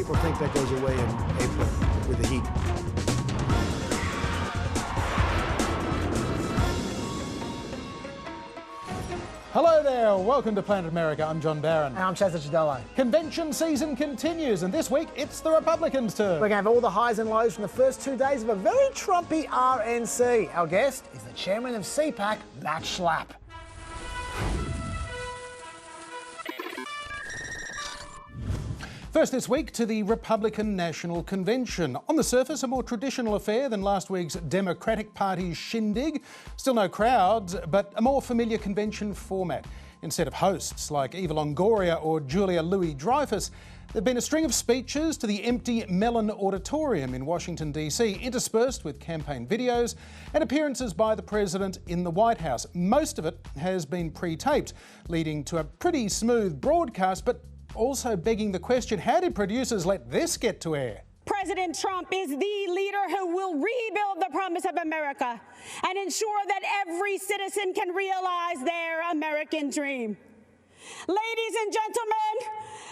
people think that goes away in April with the heat. Hello there, welcome to Planet America. I'm John Barron. And I'm Chester Chidello. Convention season continues, and this week it's the Republicans' turn. We're going to have all the highs and lows from the first 2 days of a very Trumpy RNC. Our guest is the chairman of CPAC, Matt Schlapp. First this week to the Republican National Convention. On the surface, a more traditional affair than last week's Democratic Party's shindig. Still no crowds, but a more familiar convention format. Instead of hosts like Eva Longoria or Julia Louis-Dreyfus, there've been a string of speeches to the empty Mellon Auditorium in Washington, D.C., interspersed with campaign videos and appearances by the president in the White House. Most of it has been pre-taped, leading to a pretty smooth broadcast, but also begging the question, how did producers let this get to air? President Trump is the leader who will rebuild the promise of America and ensure that every citizen can realize their American dream. Ladies and gentlemen,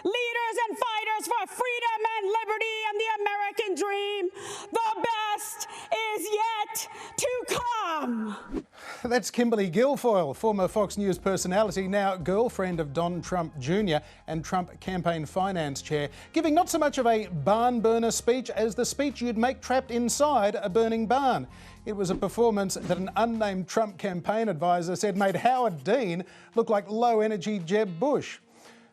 leaders and fighters for freedom and liberty and the American dream, the best is yet to come. That's Kimberly Guilfoyle, former Fox News personality, now girlfriend of Don Trump Jr. and Trump campaign finance chair, giving not so much of a barn burner speech as the speech you'd make trapped inside a burning barn. It was a performance that an unnamed Trump campaign advisor said made Howard Dean look like low-energy Jeb Bush.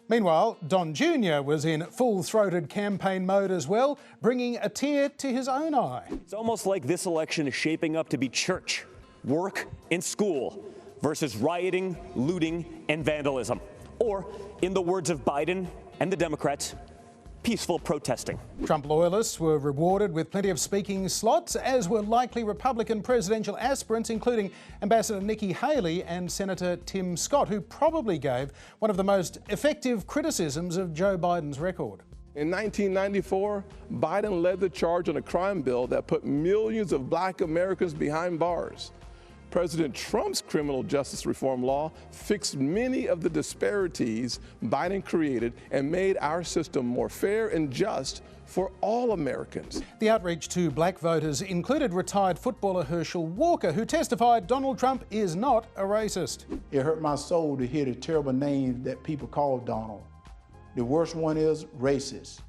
Meanwhile, Don Jr. was in full-throated campaign mode as well, bringing a tear to his own eye. It's almost like this election is shaping up to be church, work, and school versus rioting, looting, and vandalism. Or, in the words of Biden and the Democrats, peaceful protesting. Trump loyalists were rewarded with plenty of speaking slots, as were likely Republican presidential aspirants, including Ambassador Nikki Haley and Senator Tim Scott, who probably gave one of the most effective criticisms of Joe Biden's record. In 1994, Biden led the charge on a crime bill that put millions of black Americans behind bars. President Trump's criminal justice reform law fixed many of the disparities Biden created and made our system more fair and just for all Americans. The outreach to black voters included retired footballer Herschel Walker, who testified Donald Trump is not a racist. It hurt my soul to hear the terrible names that people call Donald. The worst one is racist.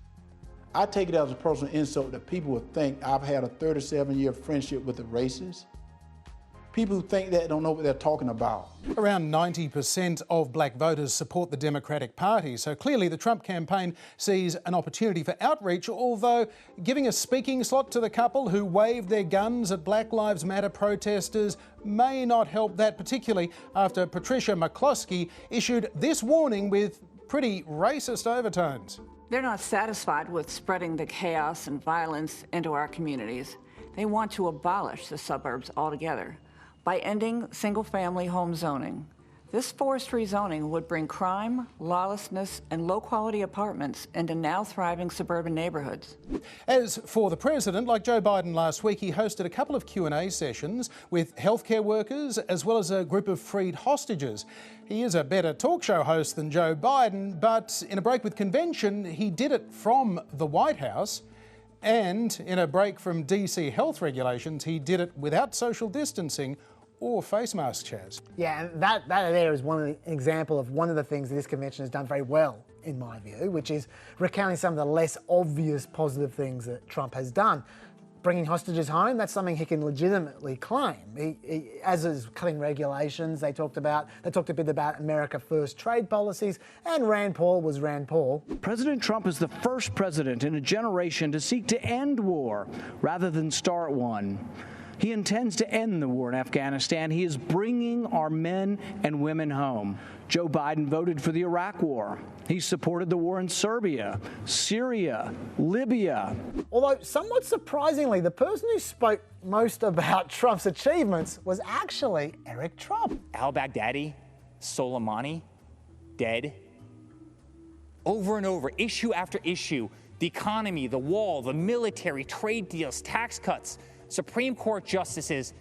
I take it as a personal insult that people would think I've had a 37-year friendship with a racist. People who think that don't know what they're talking about. Around 90% of black voters support the Democratic Party, so clearly the Trump campaign sees an opportunity for outreach, although giving a speaking slot to the couple who waved their guns at Black Lives Matter protesters may not help that, particularly after Patricia McCloskey issued this warning with pretty racist overtones. They're not satisfied with spreading the chaos and violence into our communities. They want to abolish the suburbs altogether by ending single-family home zoning. This forced rezoning would bring crime, lawlessness, and low-quality apartments into now thriving suburban neighborhoods. As for the president, like Joe Biden last week, he hosted a couple of Q&A sessions with healthcare workers as well as a group of freed hostages. He is a better talk show host than Joe Biden, but in a break with convention, he did it from the White House. And in a break from DC health regulations, he did it without social distancing or face masks, Chaz. Yeah, and that there is an example of one of the things that this convention has done very well, in my view, which is recounting some of the less obvious positive things that Trump has done. Bringing hostages home, that's something he can legitimately claim. As is cutting regulations, they talked a bit about America First trade policies, and Rand Paul was Rand Paul. President Trump is the first president in a generation to seek to end war rather than start one. He intends to end the war in Afghanistan. He is bringing our men and women home. Joe Biden voted for the Iraq War. He supported the war in Serbia, Syria, Libya. Although, somewhat surprisingly, the person who spoke most about Trump's achievements was actually Eric Trump. Al-Baghdadi, Soleimani, dead. Over and over, issue after issue, the economy, the wall, the military, trade deals, tax cuts, Supreme Court justices,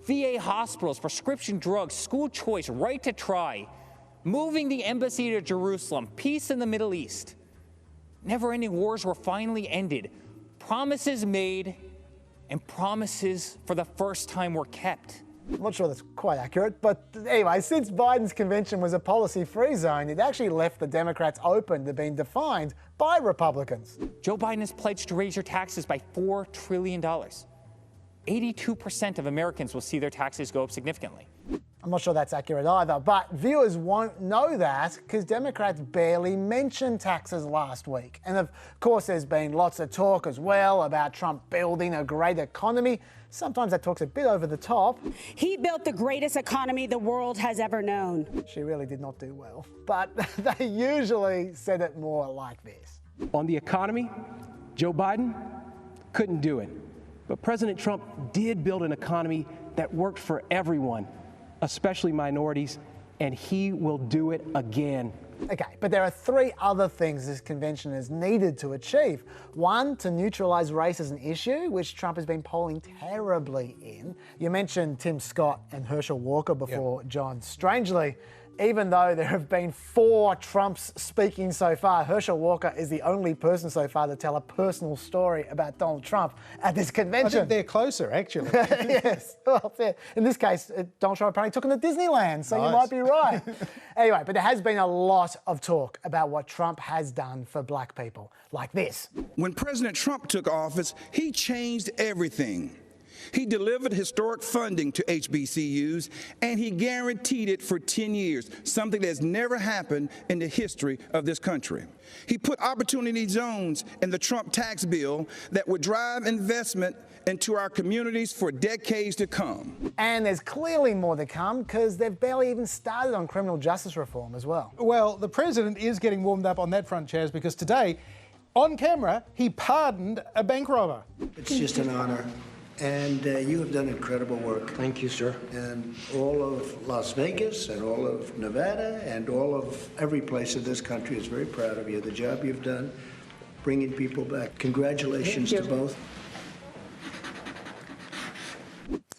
VA hospitals, prescription drugs, school choice, right to try, moving the embassy to Jerusalem, peace in the Middle East. Never-ending wars were finally ended. Promises made and promises for the first time were kept. I'm not sure that's quite accurate, but anyway, since Biden's convention was a policy-free zone, it actually left the Democrats open to being defined by Republicans. Joe Biden has pledged to raise your taxes by $4 trillion. 82% of Americans will see their taxes go up significantly. I'm not sure that's accurate either, but viewers won't know that because Democrats barely mentioned taxes last week. And of course, there's been lots of talk as well about Trump building a great economy. Sometimes that talk's a bit over the top. He built the greatest economy the world has ever known. She really did not do well, but they usually said it more like this. On the economy, Joe Biden couldn't do it. But President Trump did build an economy that worked for everyone, especially minorities, and he will do it again. Okay, but there are three other things this convention is needed to achieve. One, to neutralise race as an issue, which Trump has been polling terribly in. You mentioned Tim Scott and Herschel Walker before, yep. John. Strangely, even though there have been 4 Trumps speaking so far, Herschel Walker is the only person so far to tell a personal story about Donald Trump at this convention. I think they're closer, actually. Yes. Well, in this case, Donald Trump apparently took him to Disneyland, so nice. You might be right. Anyway, but there has been a lot of talk about what Trump has done for black people, like this. When President Trump took office, he changed everything. He delivered historic funding to HBCUs, and he guaranteed it for 10 years, something that has never happened in the history of this country. He put opportunity zones in the Trump tax bill that would drive investment into our communities for decades to come. And there's clearly more to come because they've barely even started on criminal justice reform as well. Well, the president is getting warmed up on that front, Chaz, because today, on camera, he pardoned a bank robber. It's just an honor. And you have done incredible work. Thank you, sir. And all of Las Vegas and all of Nevada and all of every place in this country is very proud of you. The job you've done, bringing people back. Congratulations to both.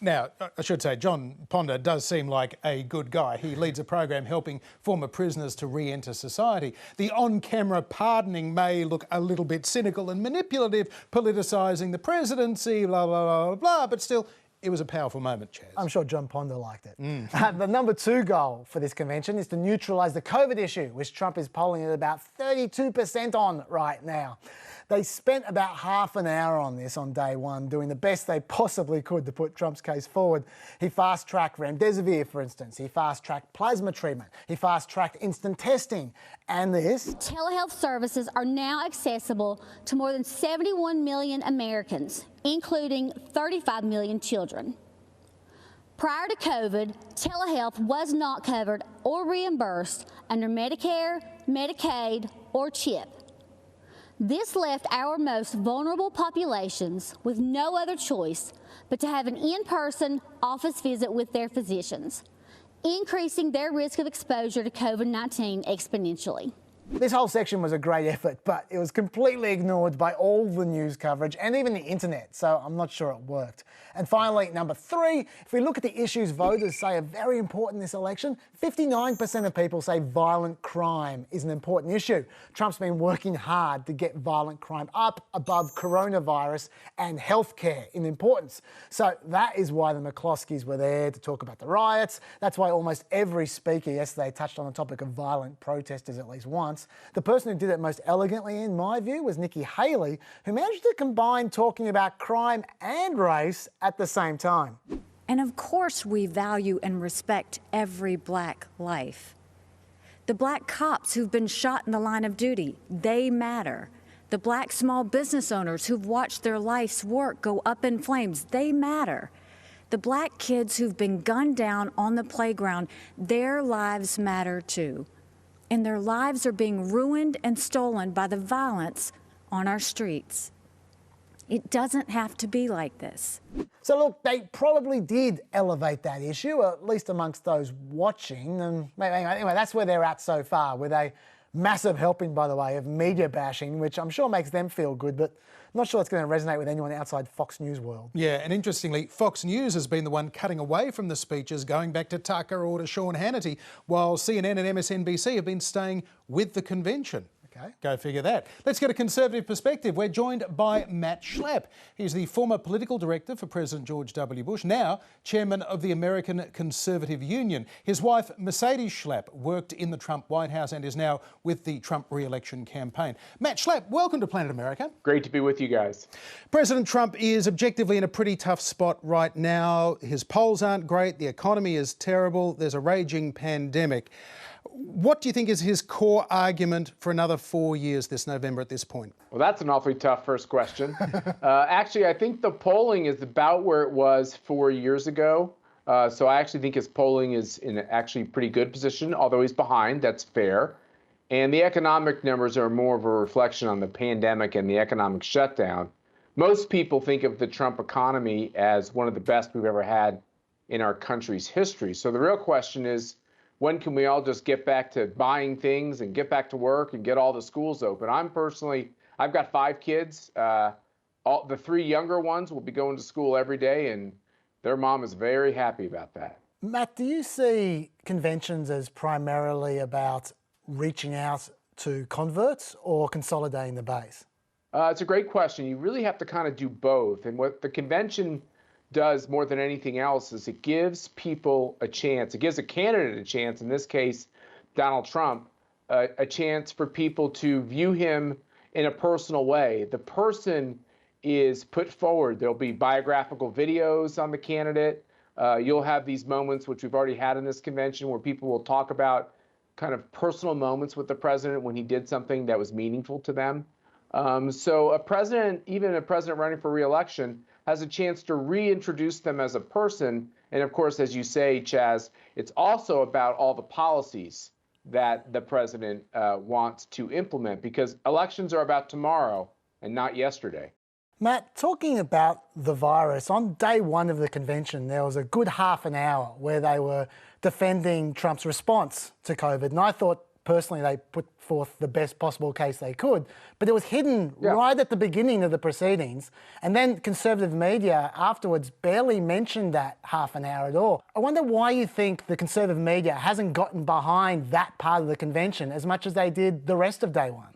Now, I should say, John Ponder does seem like a good guy. He leads a program helping former prisoners to re-enter society. The on-camera pardoning may look a little bit cynical and manipulative, politicising the presidency, blah, blah, blah, blah, blah, but still, it was a powerful moment, Chaz. I'm sure John Ponder liked it. The number 2 goal for this convention is to neutralise the COVID issue, which Trump is polling at about 32% on right now. They spent about half an hour on this on day one, doing the best they possibly could to put Trump's case forward. He fast-tracked remdesivir, for instance. He fast-tracked plasma treatment. He fast-tracked instant testing. And this. Telehealth services are now accessible to more than 71 million Americans, including 35 million children. Prior to COVID, telehealth was not covered or reimbursed under Medicare, Medicaid, or CHIP. This left our most vulnerable populations with no other choice but to have an in-person office visit with their physicians, increasing their risk of exposure to COVID-19 exponentially. This whole section was a great effort, but it was completely ignored by all the news coverage and even the internet, so I'm not sure it worked. And finally, number 3, if we look at the issues voters say are very important in this election, 59% of people say violent crime is an important issue. Trump's been working hard to get violent crime up above coronavirus and healthcare in importance. So that is why the McCloskeys were there to talk about the riots. That's why almost every speaker yesterday touched on the topic of violent protesters at least once. The person who did it most elegantly, in my view, was Nikki Haley, who managed to combine talking about crime and race at the same time. And of course we value and respect every black life. The black cops who've been shot in the line of duty, they matter. The black small business owners who've watched their life's work go up in flames, they matter. The black kids who've been gunned down on the playground, their lives matter too. And their lives are being ruined and stolen by the violence on our streets. It doesn't have to be like this. So look, they probably did elevate that issue, at least amongst those watching. And anyway, that's where they're at so far, with a massive helping, by the way, of media bashing, which I'm sure makes them feel good, but I'm not sure it's going to resonate with anyone outside Fox News world. Yeah, and interestingly, Fox News has been the one cutting away from the speeches, going back to Tucker or to Sean Hannity, while CNN and MSNBC have been staying with the convention. Okay. Go figure that. Let's get a Conservative perspective. We're joined by Matt Schlapp. He's the former political director for President George W. Bush, now chairman of the American Conservative Union. His wife, Mercedes Schlapp, worked in the Trump White House and is now with the Trump re-election campaign. Matt Schlapp, welcome to Planet America. Great to be with you guys. President Trump is objectively in a pretty tough spot right now. His polls aren't great. The economy is terrible. There's a raging pandemic. What do you think is his core argument for another 4 years this November at this point? Well, that's an awfully tough first question. Actually, I think the polling is about where it was 4 years ago. So I actually think his polling is in actually pretty good position, although he's behind. That's fair. And the economic numbers are more of a reflection on the pandemic and the economic shutdown. Most people think of the Trump economy as one of the best we've ever had in our country's history. So the real question is, when can we all just get back to buying things and get back to work and get all the schools open? I've got 5 kids. The 3 younger ones will be going to school every day, and their mom is very happy about that. Matt, do you see conventions as primarily about reaching out to converts or consolidating the base? It's a great question. You really have to kind of do both. And what the convention does more than anything else is it gives people a chance. It gives a candidate a chance, in this case, Donald Trump, a chance for people to view him in a personal way. The person is put forward. There'll be biographical videos on the candidate. You'll have these moments, which we've already had in this convention, where people will talk about kind of personal moments with the president when he did something that was meaningful to them. So a president, even a president running for re-election, has a chance to reintroduce them as a person. And of course, as you say, Chaz, it's also about all the policies that the president wants to implement, because elections are about tomorrow and not yesterday. Matt, talking about the virus, on day one of the convention, there was a good half an hour where they were defending Trump's response to COVID. And I thought, personally, they put forth the best possible case they could, but it was hidden right at the beginning of the proceedings. And then conservative media afterwards barely mentioned that half an hour at all. I wonder why you think the conservative media hasn't gotten behind that part of the convention as much as they did the rest of day one.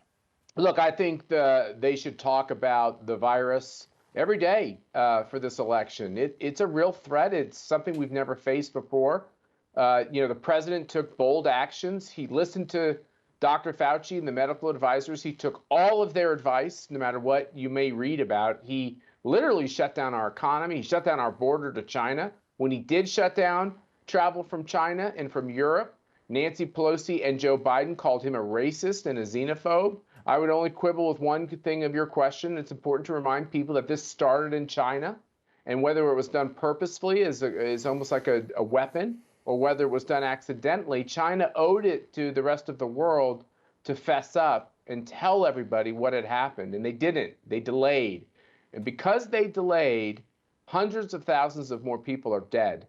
Look, I think they should talk about the virus every day for this election. It's a real threat. It's something we've never faced before. The president took bold actions. He listened to Dr. Fauci and the medical advisors. He took all of their advice, no matter what you may read about. He literally shut down our economy. He shut down our border to China. When he did shut down travel from China and from Europe, Nancy Pelosi and Joe Biden called him a racist and a xenophobe. I would only quibble with one thing of your question. It's important to remind people that this started in China, and whether it was done purposefully is almost like a weapon, or whether it was done accidentally, China owed it to the rest of the world to fess up and tell everybody what had happened. And they didn't. They delayed. And because they delayed, hundreds of thousands of more people are dead.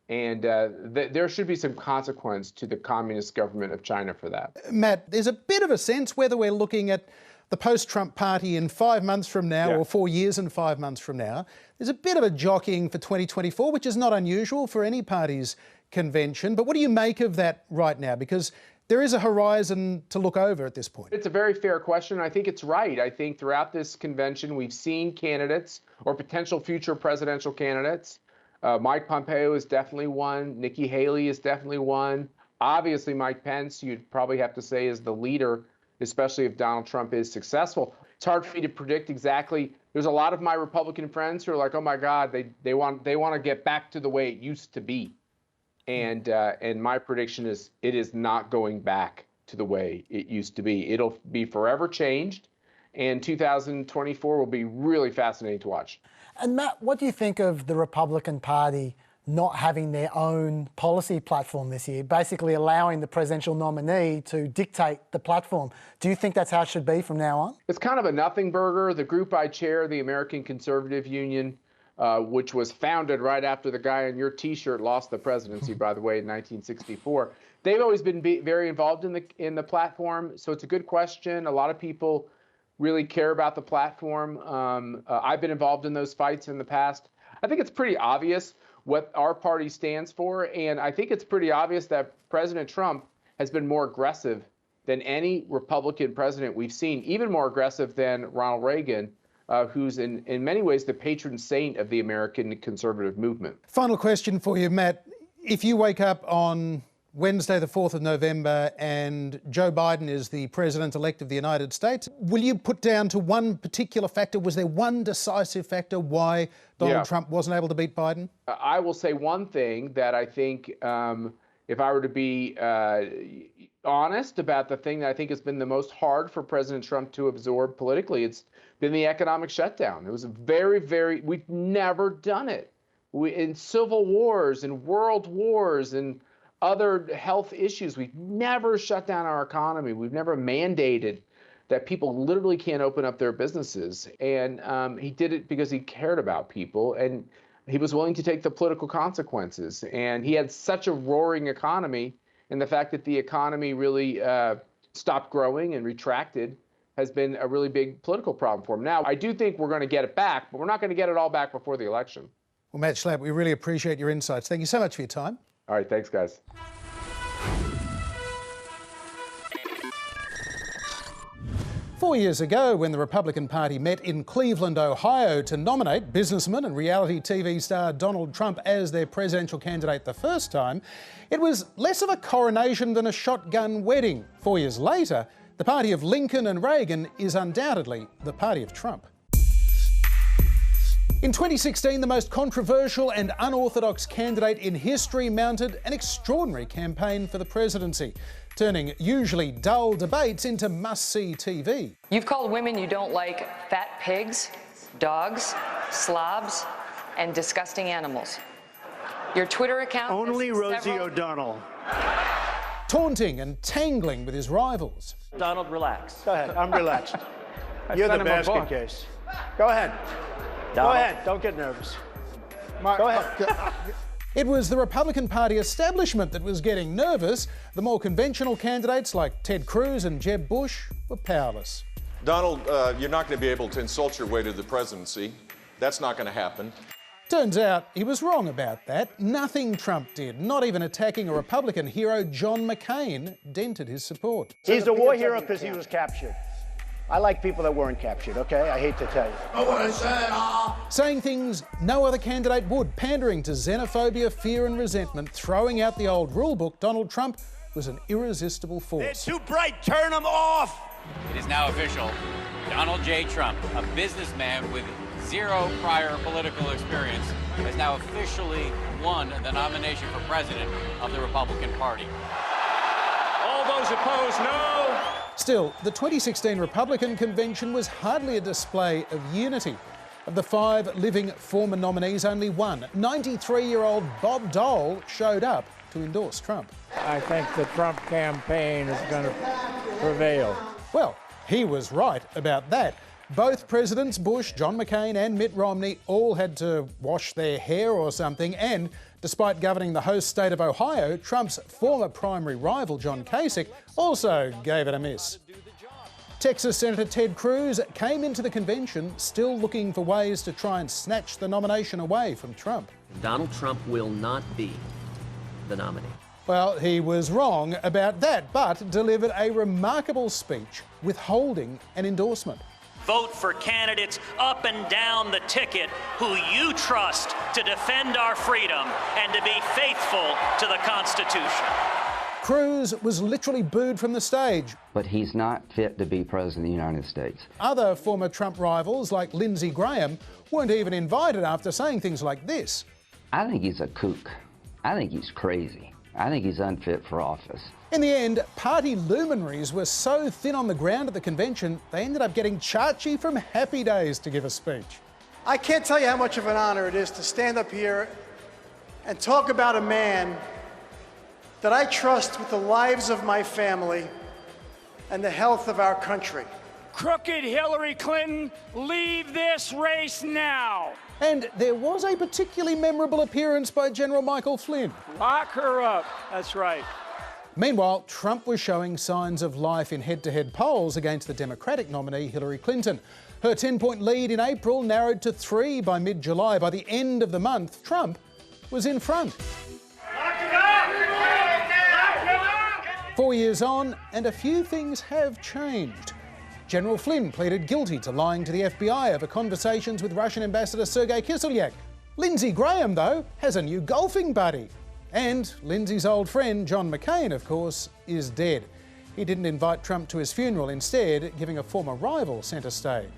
And there should be some consequence to the communist government of China for that. Matt, there's a bit of a sense whether we're looking at the post-Trump party in 5 months from now or 4 years and 5 months from now. There's a bit of a jockeying for 2024, which is not unusual for any party's convention. But what do you make of that right now? Because there is a horizon to look over at this point. It's a very fair question. I think it's right. I think throughout this convention, we've seen candidates or potential future presidential candidates. Mike Pompeo is definitely one. Nikki Haley is definitely one. Obviously, Mike Pence, you'd probably have to say, is the leader, especially if Donald Trump is successful. It's hard for me to predict exactly. There's a lot of my Republican friends who are like, oh my God, they want to get back to the way it used to be. And my prediction is it is not going back to the way it used to be. It'll be forever changed, and 2024 will be really fascinating to watch. And Matt, what do you think of the Republican Party not having their own policy platform this year, basically allowing the presidential nominee to dictate the platform? Do you think that's how it should be from now on? It's kind of a nothing burger. The group I chair, the American Conservative Union, which was founded right after the guy on your T-shirt lost the presidency, by the way, in 1964. They've always been very involved in the platform, so it's a good question. A lot of people really care about the platform. I've been involved in those fights in the past. I think it's pretty obvious what our party stands for, and I think it's pretty obvious that President Trump has been more aggressive than any Republican president we've seen, even more aggressive than Ronald Reagan, who's in many ways the patron saint of the American conservative movement. Final question for you, Matt. If you wake up on Wednesday, the 4th of November, and Joe Biden is the president-elect of the United States, will you put down to one particular factor? Was there one decisive factor why Donald Trump wasn't able to beat Biden? I will say one thing that I think, if I were to be honest about the thing that I think has been the most hard for President Trump to absorb politically, it's been the economic shutdown. It was we've never done it. In civil wars and world wars and other health issues, we've never shut down our economy. We've never mandated that people literally can't open up their businesses. And he did it because he cared about people, and he was willing to take the political consequences. And he had such a roaring economy, and the fact that the economy really stopped growing and retracted has been a really big political problem for him. Now, I do think we're going to get it back, but we're not going to get it all back before the election. Well, Matt Schlapp, we really appreciate your insights. Thank you so much for your time. All right, thanks, guys. 4 years ago, when the Republican Party met in Cleveland, Ohio to nominate businessman and reality TV star Donald Trump as their presidential candidate the first time, it was less of a coronation than a shotgun wedding. 4 years later, the party of Lincoln and Reagan is undoubtedly the party of Trump. In 2016, the most controversial and unorthodox candidate in history mounted an extraordinary campaign for the presidency, turning usually dull debates into must-see TV. You've called women you don't like fat pigs, dogs, slobs, and disgusting animals. Your Twitter account... Only Rosie O'Donnell. Taunting and tangling with his rivals. Donald, relax. Go ahead, I'm relaxed. You're the basket case. Go ahead. Donald. Go ahead, don't get nervous. Go ahead. It was the Republican Party establishment that was getting nervous. The more conventional candidates like Ted Cruz and Jeb Bush were powerless. Donald, you're not going to be able to insult your way to the presidency. That's not going to happen. Turns out he was wrong about that. Nothing Trump did, not even attacking a Republican hero, John McCain, dented his support. He's a war hero because he was captured. I like people that weren't captured, okay? I hate to tell you. Saying things no other candidate would, pandering to xenophobia, fear and resentment, throwing out the old rule book, Donald Trump was an irresistible force. They're too bright, turn them off! It is now official. Donald J. Trump, a businessman with zero prior political experience, has now officially won the nomination for president of the Republican Party. All those opposed, no! Still, the 2016 Republican convention was hardly a display of unity. Of the 5 living former nominees, only one, 93-year-old Bob Dole, showed up to endorse Trump. I think the Trump campaign is going to prevail. Well, he was right about that. Both Presidents Bush, John McCain and Mitt Romney all had to wash their hair or something, and despite governing the host state of Ohio, Trump's former primary rival, John Kasich, also gave it a miss. Texas Senator Ted Cruz came into the convention still looking for ways to try and snatch the nomination away from Trump. Donald Trump will not be the nominee. Well, he was wrong about that, but delivered a remarkable speech withholding an endorsement. Vote for candidates up and down the ticket who you trust to defend our freedom and to be faithful to the Constitution. Cruz was literally booed from the stage. But he's not fit to be president of the United States. Other former Trump rivals like Lindsey Graham weren't even invited after saying things like this. I think he's a kook. I think he's crazy. I think he's unfit for office. In the end, party luminaries were so thin on the ground at the convention, they ended up getting Chachi from Happy Days to give a speech. I can't tell you how much of an honor it is to stand up here and talk about a man that I trust with the lives of my family and the health of our country. Crooked Hillary Clinton, leave this race now. And there was a particularly memorable appearance by General Michael Flynn. Lock her up, that's right. Meanwhile, Trump was showing signs of life in head-to-head polls against the Democratic nominee Hillary Clinton. Her 10-point lead in April narrowed to 3 by mid-July. By the end of the month, Trump was in front. 4 years on, and a few things have changed. General Flynn pleaded guilty to lying to the FBI over conversations with Russian Ambassador Sergei Kislyak. Lindsey Graham, though, has a new golfing buddy. And Lindsey's old friend, John McCain, of course, is dead. He didn't invite Trump to his funeral, instead giving a former rival centre stage.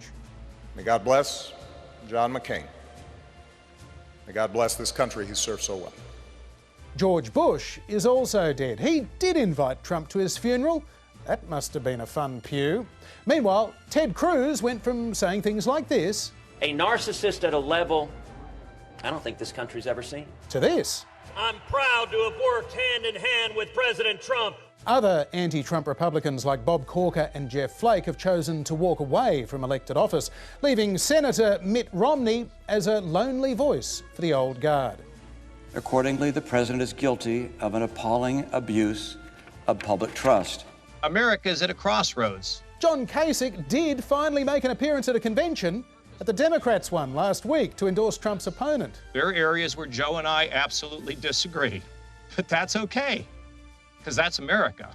May God bless John McCain. May God bless this country he served so well. George Bush is also dead. He did invite Trump to his funeral. That must have been a fun pew. Meanwhile, Ted Cruz went from saying things like this, a narcissist at a level I don't think this country's ever seen, to this. I'm proud to have worked hand in hand with President Trump. Other anti-Trump Republicans like Bob Corker and Jeff Flake have chosen to walk away from elected office, leaving Senator Mitt Romney as a lonely voice for the old guard. Accordingly, the president is guilty of an appalling abuse of public trust. America's at a crossroads. John Kasich did finally make an appearance at a convention, but the Democrats won last week to endorse Trump's opponent. There are areas where Joe and I absolutely disagree, but that's okay, because that's America.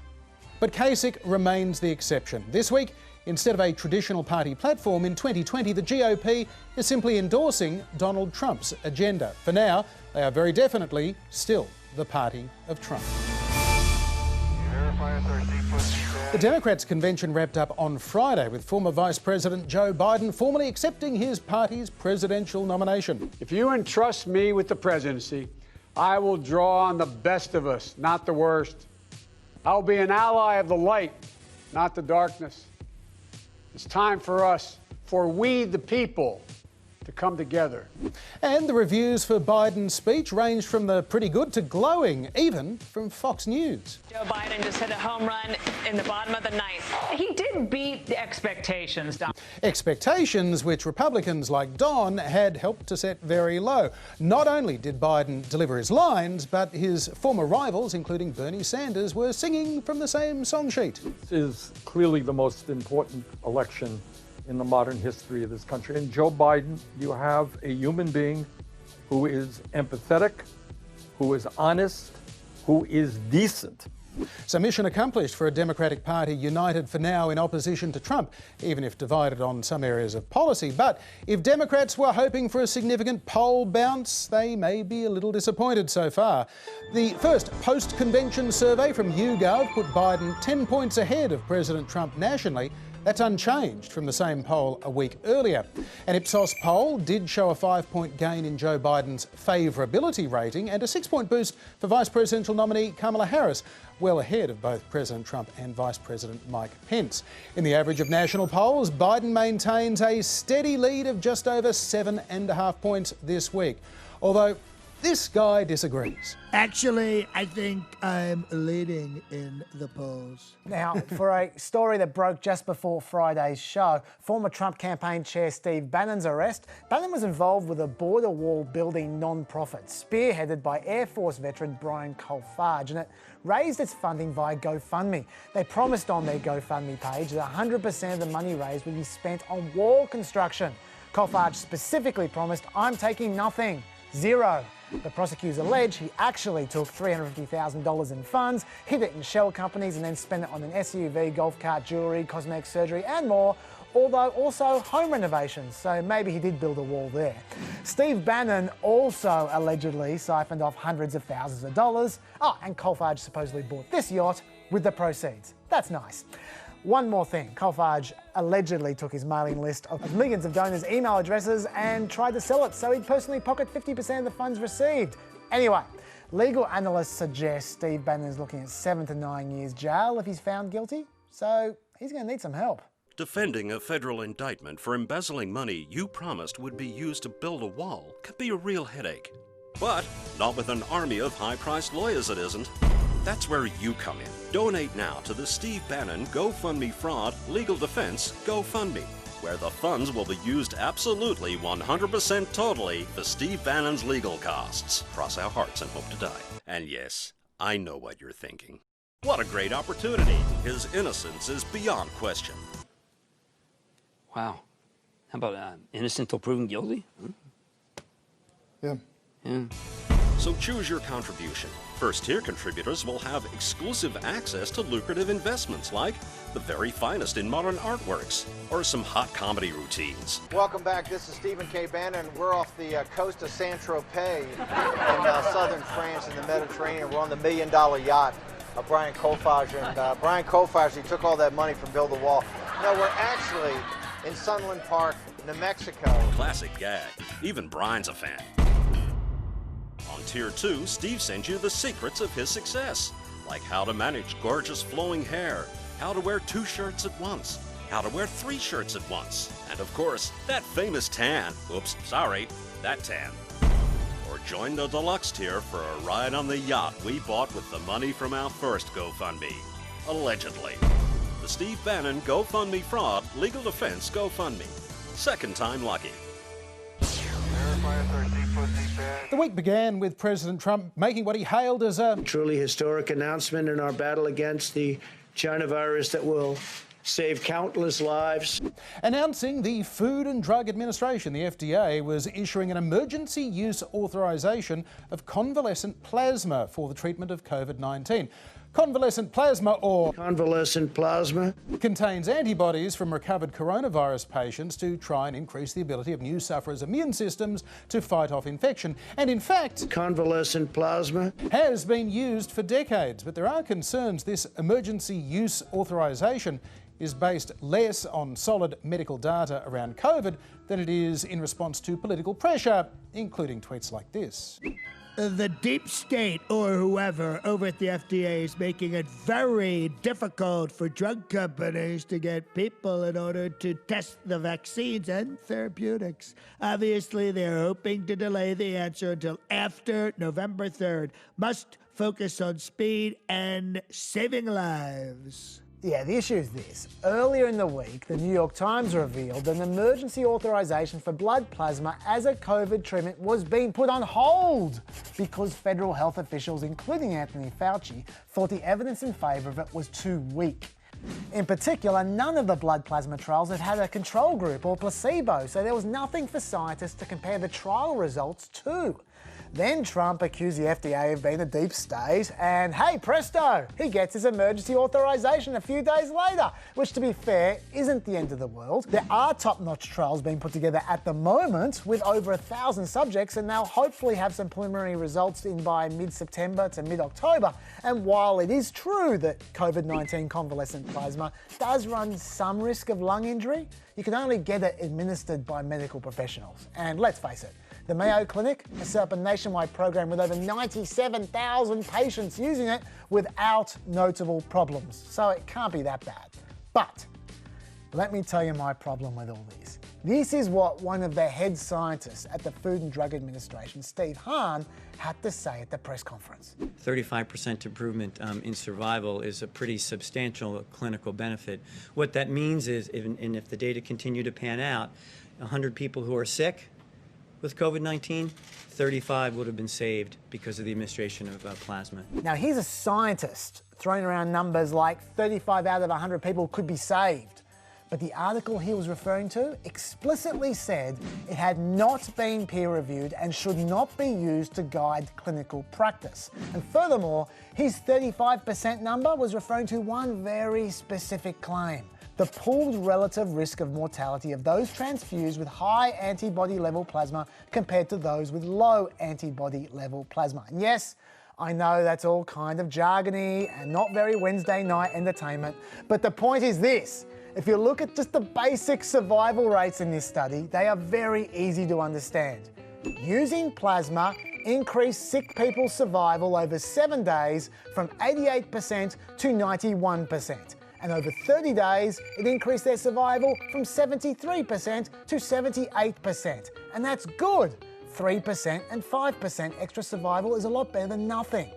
But Kasich remains the exception. This week, instead of a traditional party platform in 2020, the GOP is simply endorsing Donald Trump's agenda. For now, they are very definitely still the party of Trump. The Democrats' convention wrapped up on Friday with former Vice President Joe Biden formally accepting his party's presidential nomination. If you entrust me with the presidency, I will draw on the best of us, not the worst. I'll be an ally of the light, not the darkness. It's time for us, for we the people, to come together. And the reviews for Biden's speech ranged from the pretty good to glowing, even from Fox News. Joe Biden just hit a home run in the bottom of the ninth. He did beat the expectations, Don. Expectations which Republicans like Don had helped to set very low. Not only did Biden deliver his lines, but his former rivals, including Bernie Sanders, were singing from the same song sheet. This is clearly the most important election in the modern history of this country. And Joe Biden, you have a human being who is empathetic, who is honest, who is decent. So mission accomplished for a Democratic Party united for now in opposition to Trump, even if divided on some areas of policy. But if Democrats were hoping for a significant poll bounce, they may be a little disappointed so far. The first post-convention survey from YouGov put Biden 10 points ahead of President Trump nationally. That's unchanged from the same poll a week earlier. An Ipsos poll did show a 5-point gain in Joe Biden's favourability rating and a 6-point boost for Vice Presidential nominee Kamala Harris, well ahead of both President Trump and Vice President Mike Pence. In the average of national polls, Biden maintains a steady lead of just over 7.5 points this week. Although this guy disagrees. Actually, I think I'm leading in the polls. Now, for a story that broke just before Friday's show, former Trump campaign chair Steve Bannon's arrest. Bannon was involved with a border wall building non-profit spearheaded by Air Force veteran Brian Colfage, and it raised its funding via GoFundMe. They promised on their GoFundMe page that 100% of the money raised would be spent on wall construction. Colfage specifically promised, "I'm taking nothing, zero." The prosecutors allege he actually took $350,000 in funds, hid it in shell companies, and then spent it on an SUV, golf cart, jewellery, cosmetic surgery, and more, although also home renovations, so maybe he did build a wall there. Steve Bannon also allegedly siphoned off hundreds of thousands of dollars. Oh, and Colfage supposedly bought this yacht with the proceeds. That's nice. One more thing, Colfage allegedly took his mailing list of millions of donors' email addresses and tried to sell it so he'd personally pocket 50% of the funds received. Anyway, legal analysts suggest Steve Bannon is looking at 7 to 9 years jail if he's found guilty, so he's going to need some help. Defending a federal indictment for embezzling money you promised would be used to build a wall can be a real headache. But not with an army of high-priced lawyers, it isn't. That's where you come in. Donate now to the Steve Bannon GoFundMe Fraud Legal Defense GoFundMe, where the funds will be used absolutely 100% totally for Steve Bannon's legal costs. Cross our hearts and hope to die. And yes, I know what you're thinking. What a great opportunity. His innocence is beyond question. Wow. How about innocent till proven guilty? Huh? Yeah. Yeah. So choose your contribution. First-tier contributors will have exclusive access to lucrative investments like the very finest in modern artworks or some hot comedy routines. Welcome back. This is Stephen K. Bannon. We're off the coast of Saint-Tropez in southern France in the Mediterranean. We're on the $1 million yacht of Brian Colfage. And Brian Colfage, he took all that money from Build a Wall. No, we're actually in Sunland Park, New Mexico. Classic gag. Even Brian's a fan. On Tier 2, Steve sends you the secrets of his success, like how to manage gorgeous flowing hair, how to wear 2 shirts at once, how to wear 3 shirts at once, and of course, that famous tan. Oops, sorry, that tan. Or join the deluxe tier for a ride on the yacht we bought with the money from our first GoFundMe. Allegedly. The Steve Bannon GoFundMe fraud, legal defense GoFundMe. Second time lucky. The week began with President Trump making what he hailed as a truly historic announcement in our battle against the China virus that will save countless lives. Announcing the Food and Drug Administration, the FDA, was issuing an emergency use authorization of convalescent plasma for the treatment of COVID-19. Convalescent plasma, or convalescent plasma, contains antibodies from recovered coronavirus patients to try and increase the ability of new sufferers' immune systems to fight off infection. And in fact, convalescent plasma has been used for decades. But there are concerns this emergency use authorization is based less on solid medical data around COVID than it is in response to political pressure, including tweets like this. The deep state, or whoever, over at the FDA is making it very difficult for drug companies to get people in order to test the vaccines and therapeutics. Obviously, they're hoping to delay the answer until after November 3rd. Must focus on speed and saving lives. Yeah, the issue is this. Earlier in the week, the New York Times revealed an emergency authorization for blood plasma as a COVID treatment was being put on hold because federal health officials, including Anthony Fauci, thought the evidence in favour of it was too weak. In particular, none of the blood plasma trials had a control group or placebo, so there was nothing for scientists to compare the trial results to. Then Trump accused the FDA of being a deep state, and hey presto, he gets his emergency authorization a few days later, which to be fair, isn't the end of the world. There are top-notch trials being put together at the moment with over 1,000 subjects, and they'll hopefully have some preliminary results in by mid-September to mid-October. And while it is true that COVID-19 convalescent plasma does run some risk of lung injury, you can only get it administered by medical professionals. And let's face it, the Mayo Clinic has set up a nationwide program with over 97,000 patients using it without notable problems. So it can't be that bad. But let me tell you my problem with all this. This is what one of the head scientists at the Food and Drug Administration, Steve Hahn, had to say at the press conference. 35% improvement in survival is a pretty substantial clinical benefit. What that means is, if the data continue to pan out, 100 people who are sick with COVID-19, 35 would have been saved because of the administration of plasma. Now, he's a scientist throwing around numbers like 35 out of 100 people could be saved. But the article he was referring to explicitly said it had not been peer-reviewed and should not be used to guide clinical practice. And furthermore, his 35% number was referring to one very specific claim: the pooled relative risk of mortality of those transfused with high antibody level plasma compared to those with low antibody level plasma. And yes, I know that's all kind of jargony and not very Wednesday night entertainment, but the point is this: if you look at just the basic survival rates in this study, they are very easy to understand. Using plasma increased sick people's survival over 7 days from 88% to 91%. And over 30 days, it increased their survival from 73% to 78%. And that's good. 3% and 5% extra survival is a lot better than nothing.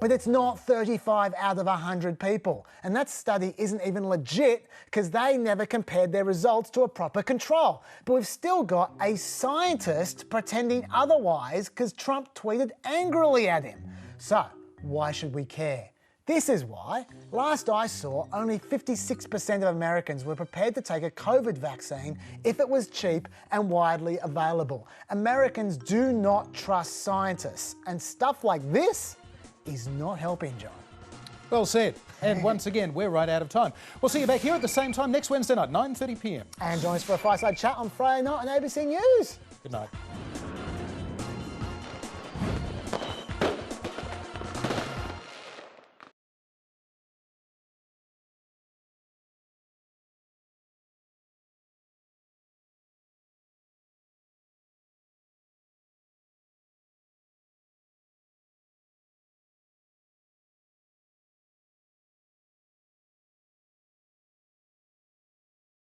But it's not 35 out of 100 people. And that study isn't even legit because they never compared their results to a proper control. But we've still got a scientist pretending otherwise because Trump tweeted angrily at him. So why should we care? This is why, last I saw, only 56% of Americans were prepared to take a COVID vaccine if it was cheap and widely available. Americans do not trust scientists, and stuff like this is not helping, John. Well said. And once again, we're right out of time. We'll see you back here at the same time next Wednesday night, 9:30 p.m. And join us for a fireside chat on Friday night on ABC News. Good night.